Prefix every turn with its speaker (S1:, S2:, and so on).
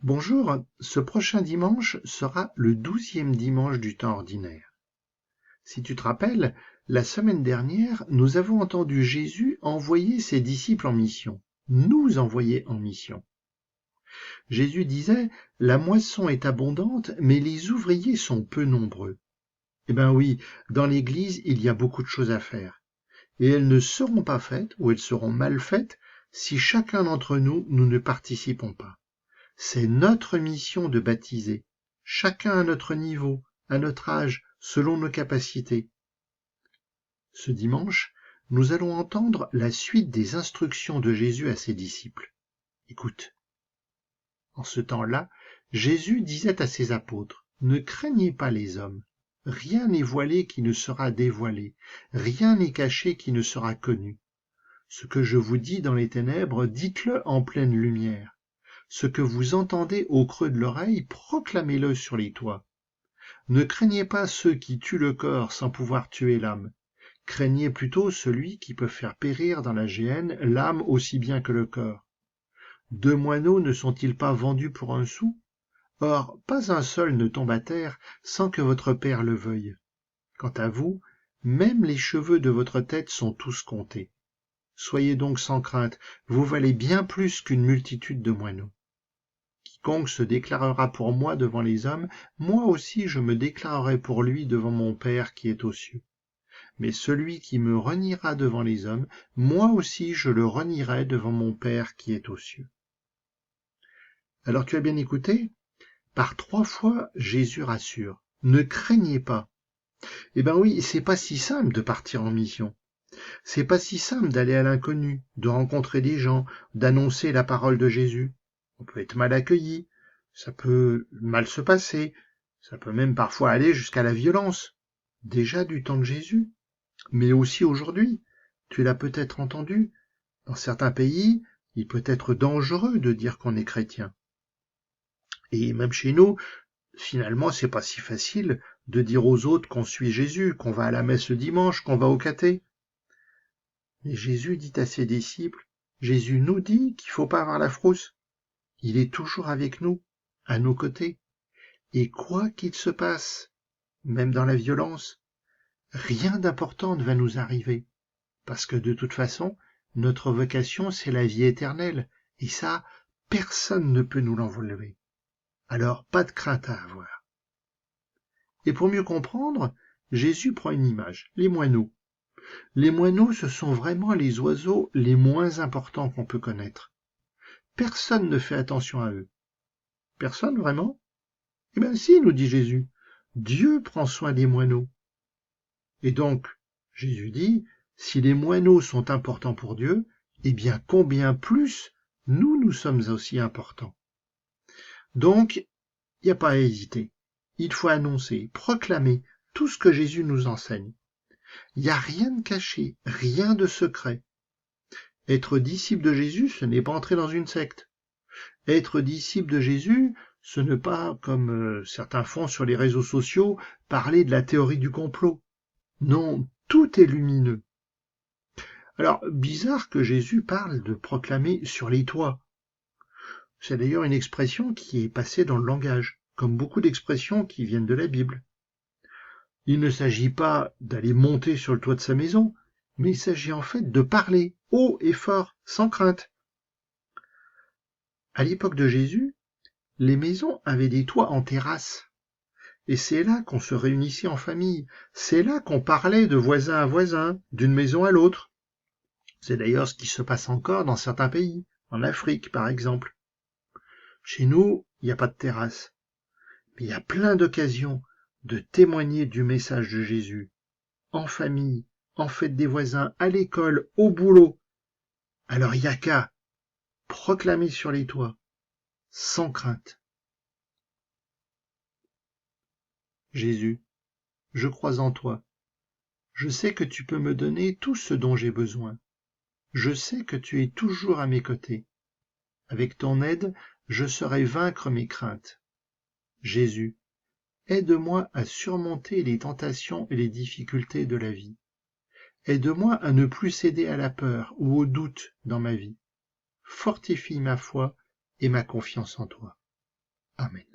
S1: Bonjour, ce prochain dimanche sera le 12e dimanche du temps ordinaire. Si tu te rappelles, la semaine dernière, nous avons entendu Jésus envoyer ses disciples en mission, nous envoyer en mission. Jésus disait, la moisson est abondante, mais les ouvriers sont peu nombreux. Eh bien oui, dans l'Église, il y a beaucoup de choses à faire. Et elles ne seront pas faites, ou elles seront mal faites, si chacun d'entre nous ne participons pas. C'est notre mission de baptiser, chacun à notre niveau, à notre âge, selon nos capacités. Ce dimanche, nous allons entendre la suite des instructions de Jésus à ses disciples. Écoute. En ce temps-là, Jésus disait à ses apôtres, « Ne craignez pas les hommes. Rien n'est voilé qui ne sera dévoilé, rien n'est caché qui ne sera connu. Ce que je vous dis dans les ténèbres, dites-le en pleine lumière. Ce que vous entendez au creux de l'oreille, proclamez-le sur les toits. Ne craignez pas ceux qui tuent le corps sans pouvoir tuer l'âme. Craignez plutôt celui qui peut faire périr dans la géhenne l'âme aussi bien que le corps. 2 moineaux ne sont-ils pas vendus pour un sou? Or, pas un seul ne tombe à terre sans que votre Père le veuille. Quant à vous, même les cheveux de votre tête sont tous comptés. Soyez donc sans crainte, vous valez bien plus qu'une multitude de moineaux. Quiconque se déclarera pour moi devant les hommes, moi aussi je me déclarerai pour lui devant mon Père qui est aux cieux. Mais celui qui me reniera devant les hommes, moi aussi je le renierai devant mon Père qui est aux cieux. Alors tu as bien écouté? Par 3 fois, Jésus rassure. Ne craignez pas. Eh ben oui, c'est pas si simple de partir en mission. C'est pas si simple d'aller à l'inconnu, de rencontrer des gens, d'annoncer la parole de Jésus. On peut être mal accueilli, ça peut mal se passer, ça peut même parfois aller jusqu'à la violence. Déjà du temps de Jésus, mais aussi aujourd'hui. Tu l'as peut-être entendu. Dans certains pays, il peut être dangereux de dire qu'on est chrétien. Et même chez nous, finalement, c'est pas si facile de dire aux autres qu'on suit Jésus, qu'on va à la messe le dimanche, qu'on va au caté. Mais Jésus dit à ses disciples, Jésus nous dit qu'il faut pas avoir la frousse. Il est toujours avec nous, à nos côtés. Et quoi qu'il se passe, même dans la violence, rien d'important ne va nous arriver. Parce que de toute façon, notre vocation, c'est la vie éternelle. Et ça, personne ne peut nous l'enlever. Alors, pas de crainte à avoir. Et pour mieux comprendre, Jésus prend une image, les moineaux. Les moineaux, ce sont vraiment les oiseaux les moins importants qu'on peut connaître. Personne ne fait attention à eux. Personne vraiment? Eh bien si, nous dit Jésus, Dieu prend soin des moineaux. Et donc, Jésus dit, si les moineaux sont importants pour Dieu, eh bien combien plus nous sommes aussi importants. Donc, il n'y a pas à hésiter. Il faut annoncer, proclamer tout ce que Jésus nous enseigne. Il n'y a rien de caché, rien de secret. Être disciple de Jésus, ce n'est pas entrer dans une secte. Être disciple de Jésus, ce n'est pas, comme certains font sur les réseaux sociaux, parler de la théorie du complot. Non, tout est lumineux. Alors, bizarre que Jésus parle de proclamer sur les toits. C'est d'ailleurs une expression qui est passée dans le langage, comme beaucoup d'expressions qui viennent de la Bible. Il ne s'agit pas d'aller monter sur le toit de sa maison, mais il s'agit en fait de parler haut et fort, sans crainte. À l'époque de Jésus, les maisons avaient des toits en terrasse. Et c'est là qu'on se réunissait en famille. C'est là qu'on parlait de voisin à voisin, d'une maison à l'autre. C'est d'ailleurs ce qui se passe encore dans certains pays, en Afrique par exemple. Chez nous, il n'y a pas de terrasse. Mais il y a plein d'occasions de témoigner du message de Jésus. En famille, en fête des voisins, à l'école, au boulot. Alors il n'y a qu'à proclamer sur les toits, sans crainte. Jésus, je crois en toi. Je sais que tu peux me donner tout ce dont j'ai besoin. Je sais que tu es toujours à mes côtés. Avec ton aide, je saurai vaincre mes craintes. Jésus, aide-moi à surmonter les tentations et les difficultés de la vie. Aide-moi à ne plus céder à la peur ou au doute dans ma vie. Fortifie ma foi et ma confiance en toi. Amen.